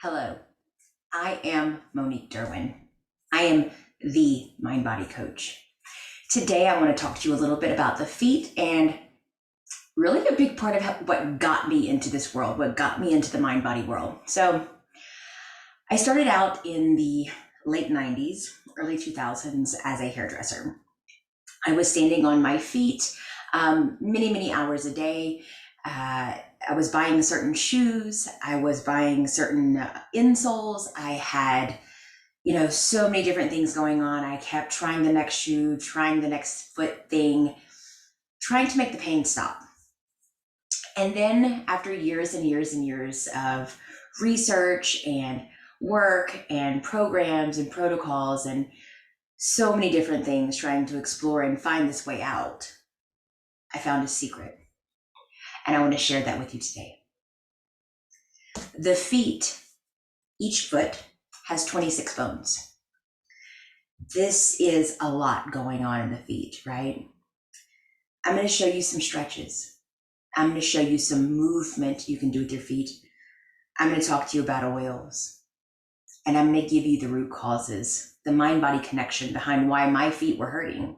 Hello, I am Monique Derwin. I am the mind body coach. Today, I want to talk to you a little bit about the feet and really a big part of what got me into this world, what got me into the mind body world. So, I started out in the late 90s, early 2000s as a hairdresser. I was standing on my feet many hours a day. I was buying certain shoes. I was buying certain insoles. I had, so many different things going on. I kept trying the next shoe, trying the next foot thing, trying to make the pain stop. And then after years and years and years of research and work and programs and protocols and so many different things trying to explore and find this way out, I found a secret. And I want to share that with you today. The feet, each foot has 26 bones. This is a lot going on in the feet, right? I'm going to show you some stretches. I'm going to show you some movement you can do with your feet. I'm going to talk to you about oils. And I'm going to give you the root causes, the mind-body connection behind why my feet were hurting.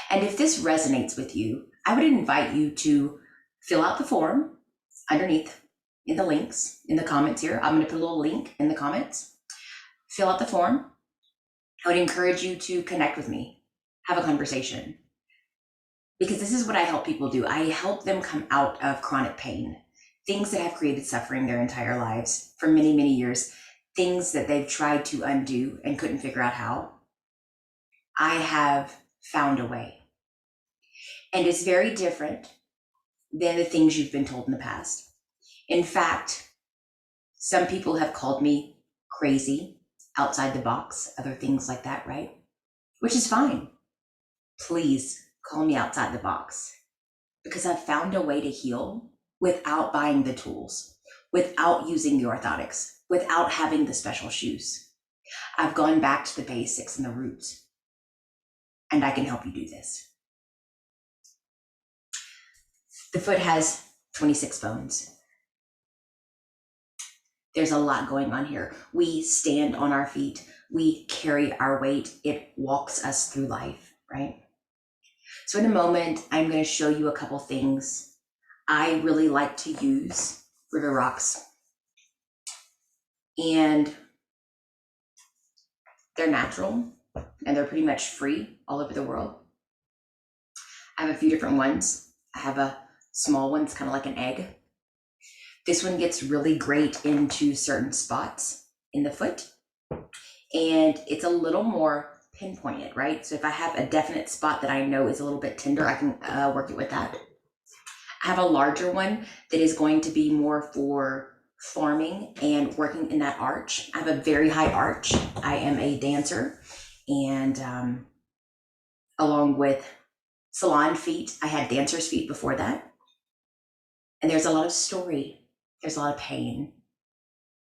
And if this resonates with you, I would invite you to fill out the form underneath in the links in the comments here. I'm going to put a little link in the comments. Fill out the form. I would encourage you to connect with me, have a conversation, because this is what I help people do. I help them come out of chronic pain, things that have created suffering their entire lives for many years, things that they've tried to undo and couldn't figure out how. I have found a way. And it's very different than the things you've been told in the past. In fact, some people have called me crazy, outside the box, other things like that, right? Which is fine. Please call me outside the box, because I've found a way to heal without buying the tools, without using the orthotics, without having the special shoes. I've gone back to the basics and the roots, and I can help you do this. The foot has 26 bones. There's a lot going on here. We stand on our feet. We carry our weight. It walks us through life, right? So in a moment, I'm going to show you a couple things. I really like to use river rocks, and they're natural and they're pretty much free all over the world. I have a few different ones. I have a small one, it's kind of like an egg. This one gets really great into certain spots in the foot, and it's a little more pinpointed, right? So if I have a definite spot that I know is a little bit tender, I can work it with that. I have a larger one that is going to be more for forming and working in that arch. I have a very high arch. I am a dancer, and along with salon feet, I had dancer's feet before that. And there's a lot of story. There's a lot of pain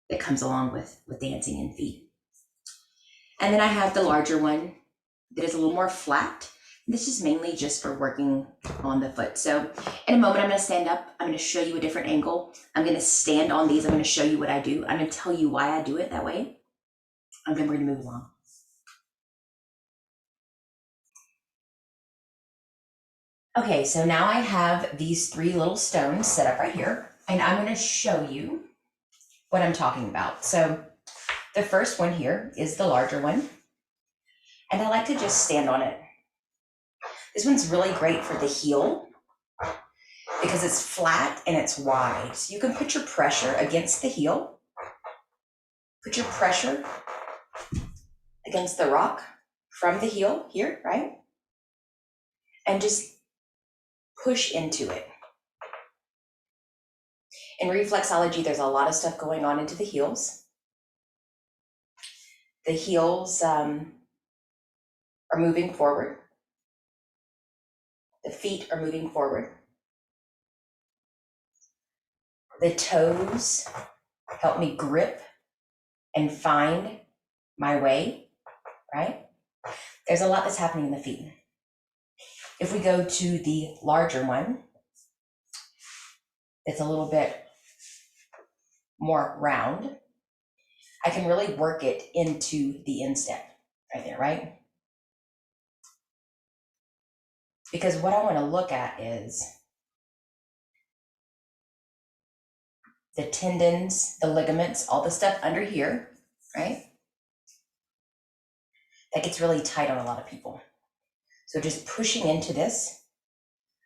that comes along with dancing in feet. And then I have the larger one that is a little more flat. This is mainly just for working on the foot. So in a moment, I'm going to stand up. I'm going to show you a different angle. I'm going to stand on these. I'm going to show you what I do. I'm going to tell you why I do it that way. And then we're going to move along. Okay, so now I have these 3 little stones set up right here, and I'm going to show you what I'm talking about. So the first one here is the larger one, and I like to just stand on it. This one's really great for the heel because it's flat and it's wide. So you can put your pressure against the heel, put your pressure against the rock from the heel here, right? And just push into it. In reflexology, there's a lot of stuff going on into the heels. The heels are moving forward. The feet are moving forward. The toes help me grip and find my way, right? There's a lot that's happening in the feet. If we go to the larger one, it's a little bit more round. I can really work it into the instep right there, right? Because what I want to look at is the tendons, the ligaments, all the stuff under here, right? That gets really tight on a lot of people. So just pushing into this,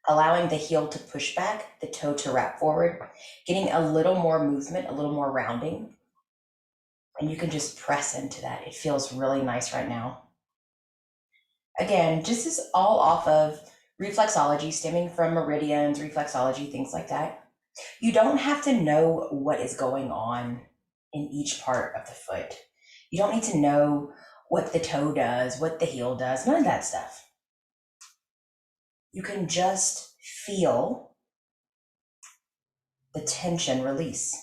allowing the heel to push back, the toe to wrap forward, getting a little more movement, a little more rounding. And you can just press into that. It feels really nice right now. Again, just is all off of reflexology, stemming from meridians, reflexology, things like that. You don't have to know what is going on in each part of the foot. You don't need to know what the toe does, what the heel does, none of that stuff. You can just feel the tension release.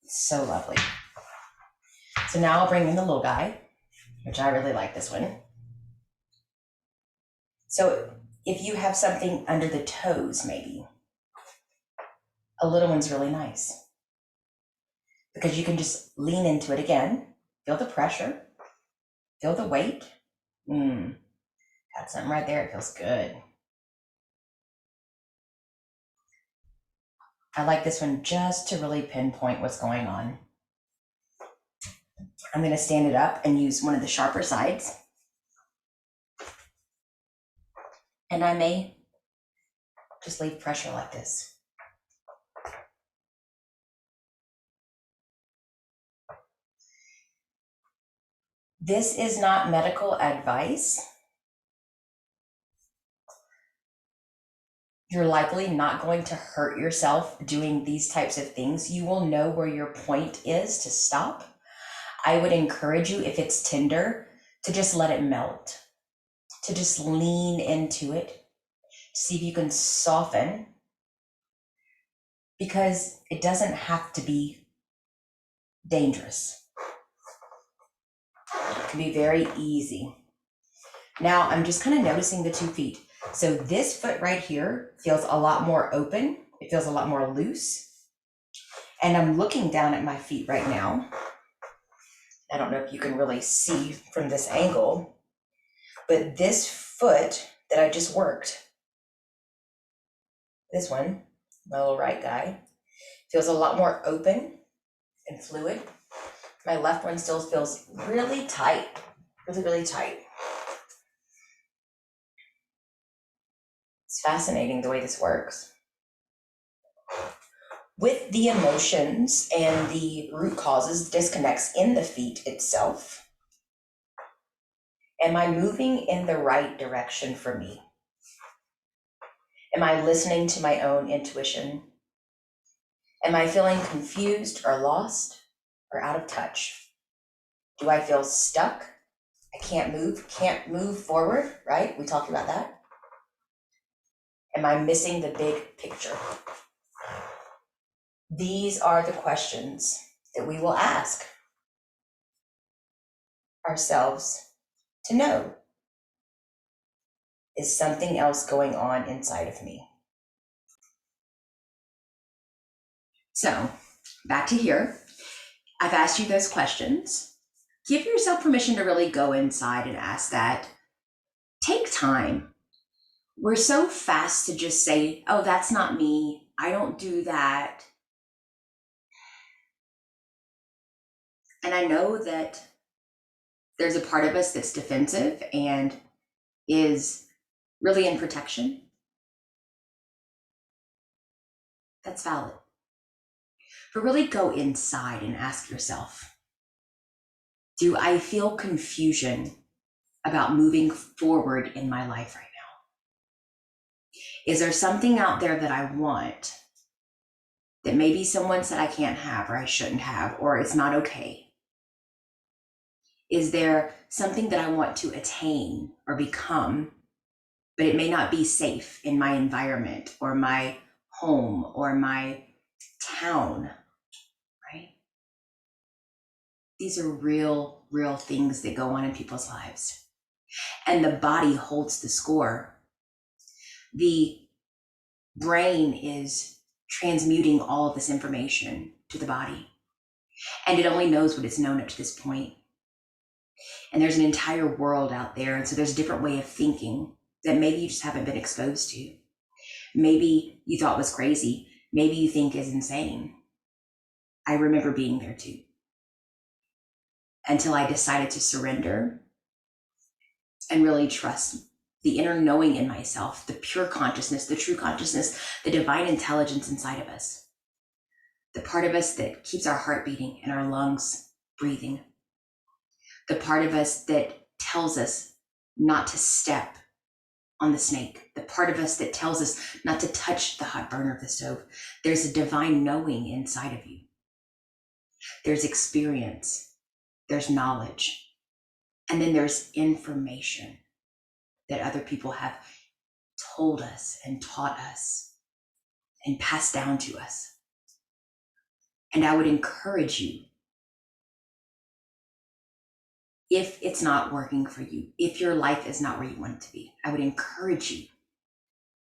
It's so lovely. So now I'll bring in the little guy, which I really like this one. So if you have something under the toes, maybe, a little one's really nice because you can just lean into it again, feel the pressure, feel the weight. Got something right there, it feels good. I like this one just to really pinpoint what's going on. I'm going to stand it up and use one of the sharper sides. And I may just leave pressure like this. This is not medical advice. You're likely not going to hurt yourself doing these types of things. You will know where your point is to stop. I would encourage you, if it's tender, to just let it melt, to just lean into it, see if you can soften, because it doesn't have to be dangerous. It can be very easy. Now I'm just kind of noticing the 2 feet. So this foot right here feels a lot more open. It feels a lot more loose. And I'm looking down at my feet right now. I don't know if you can really see from this angle, but this foot that I just worked, this one, my little right guy, feels a lot more open and fluid. My left one still feels really tight, really, really tight. It's fascinating the way this works. With the emotions and the root causes, disconnects in the feet itself, am I moving in the right direction for me? Am I listening to my own intuition? Am I feeling confused or lost or out of touch? Do I feel stuck? I can't move forward, right? We talked about that. Am I missing the big picture? These are the questions that we will ask ourselves to know, is something else going on inside of me? So back to here. I've asked you those questions. Give yourself permission to really go inside and ask that. Take time. We're so fast to just say, oh, that's not me. I don't do that. And I know that there's a part of us that's defensive and is really in protection. That's valid. But really go inside and ask yourself, do I feel confusion about moving forward in my life right now? Is there something out there that I want that maybe someone said I can't have or I shouldn't have, or it's not okay? Is there something that I want to attain or become, but it may not be safe in my environment or my home or my town, right? These are real things that go on in people's lives. And the body holds the score. The brain is transmuting all of this information to the body. And it only knows what it's known up to this point. And there's an entire world out there. And so there's a different way of thinking that maybe you just haven't been exposed to. Maybe you thought was crazy. Maybe you think is insane. I remember being there too. Until I decided to surrender and really trust the inner knowing in myself, the pure consciousness, the true consciousness, the divine intelligence inside of us, the part of us that keeps our heart beating and our lungs breathing, the part of us that tells us not to step on the snake, the part of us that tells us not to touch the hot burner of the stove. There's a divine knowing inside of you. There's experience, there's knowledge, and then there's information that other people have told us and taught us and passed down to us. And I would encourage you, if it's not working for you, if your life is not where you want it to be, I would encourage you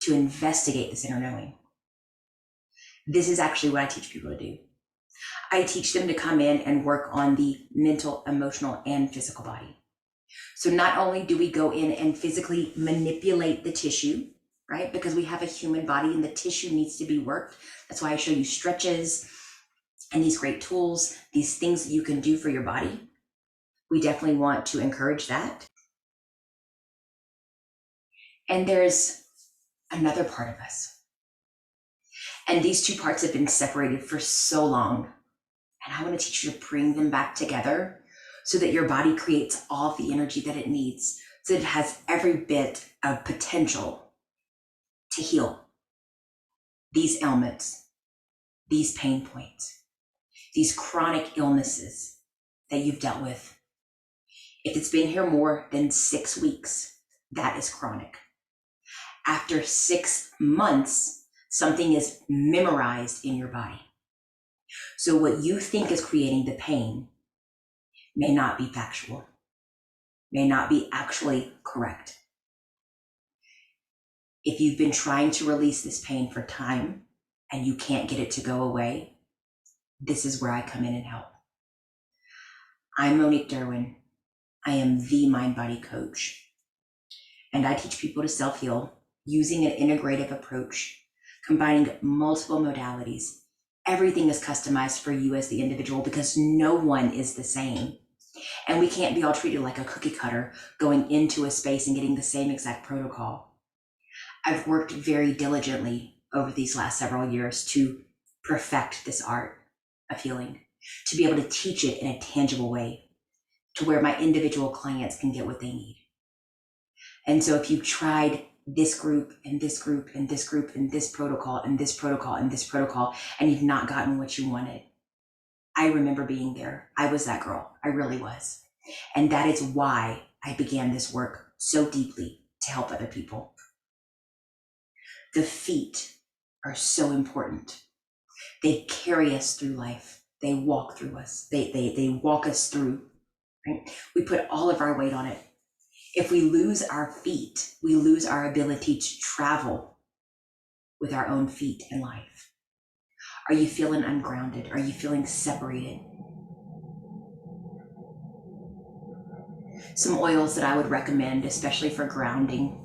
to investigate this inner knowing. This is actually what I teach people to do. I teach them to come in and work on the mental, emotional, and physical body. So not only do we go in and physically manipulate the tissue, right? Because we have a human body and the tissue needs to be worked. That's why I show you stretches and these great tools, these things that you can do for your body. We definitely want to encourage that. And there's another part of us. And these two parts have been separated for so long. And I want to teach you to bring them back together so that your body creates all of the energy that it needs, so that it has every bit of potential to heal these ailments, these pain points, these chronic illnesses that you've dealt with. If it's been here more than 6 weeks, that is chronic. After 6 months, something is memorized in your body. So what you think is creating the pain may not be factual, may not be actually correct. If you've been trying to release this pain for time and you can't get it to go away, this is where I come in and help. I'm Monique Derwin. I am the mind-body coach. And I teach people to self-heal using an integrative approach, combining multiple modalities. Everything is customized for you as the individual because no one is the same. And we can't be all treated like a cookie cutter going into a space and getting the same exact protocol. I've worked very diligently over these last several years to perfect this art of healing, to be able to teach it in a tangible way, to where my individual clients can get what they need. And so if you tried this group and this group and this group and this protocol and this protocol and this protocol, and you've not gotten what you wanted, I remember being there. I was that girl. I really was. And that is why I began this work so deeply to help other people. The feet are so important. They carry us through life. They walk through us. They walk us through, right? We put all of our weight on it. If we lose our feet, we lose our ability to travel with our own feet in life. Are you feeling ungrounded? Are you feeling separated? Some oils that I would recommend, especially for grounding.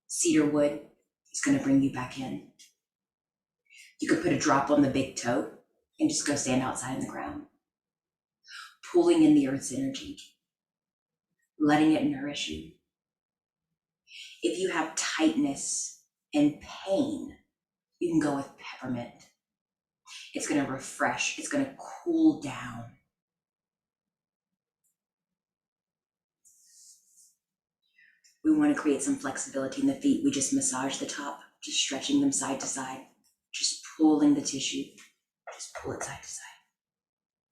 Cedar wood is going to bring you back in. You could put a drop on the big toe and just go stand outside in the ground, pulling in the earth's energy, letting it nourish you. If you have tightness and pain, you can go with peppermint. It's going to refresh. It's going to cool down. We want to create some flexibility in the feet. We just massage the top, just stretching them side to side, just pulling the tissue. Just pull it side to side,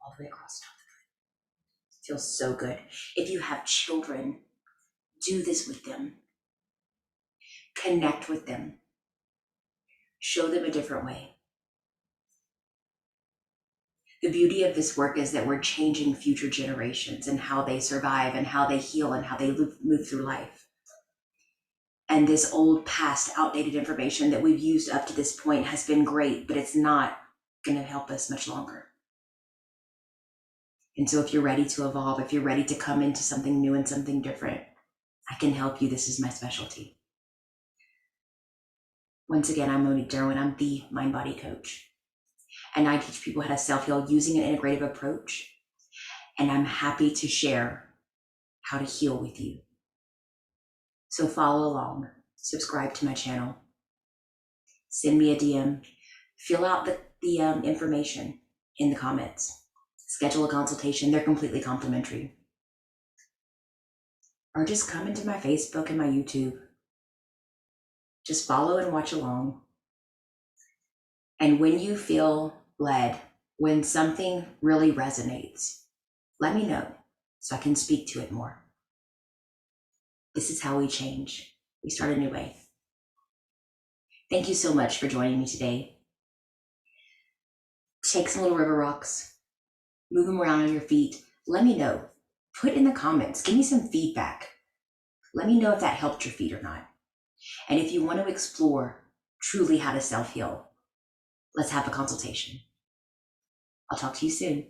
all the way across the top of the foot. It feels so good. If you have children, do this with them. Connect with them. Show them a different way. The beauty of this work is that we're changing future generations and how they survive and how they heal and how they move through life. And this old, past, outdated information that we've used up to this point has been great, but it's not going to help us much longer. And so if you're ready to evolve, if you're ready to come into something new and something different, I can help you. This is my specialty. Once again, I'm Monique Derwin. I'm the mind body coach. And I teach people how to self-heal using an integrative approach. And I'm happy to share how to heal with you. So follow along, subscribe to my channel, send me a DM, fill out the information in the comments, schedule a consultation. They're completely complimentary. Or just come into my Facebook and my YouTube. Just follow and watch along. And when you feel led, when something really resonates, let me know so I can speak to it more. This is how we change. We start a new way. Thank you so much for joining me today. Take some little river rocks, move them around on your feet. Let me know. Put in the comments. Give me some feedback. Let me know if that helped your feet or not. And if you want to explore truly how to self-heal, let's have a consultation. I'll talk to you soon.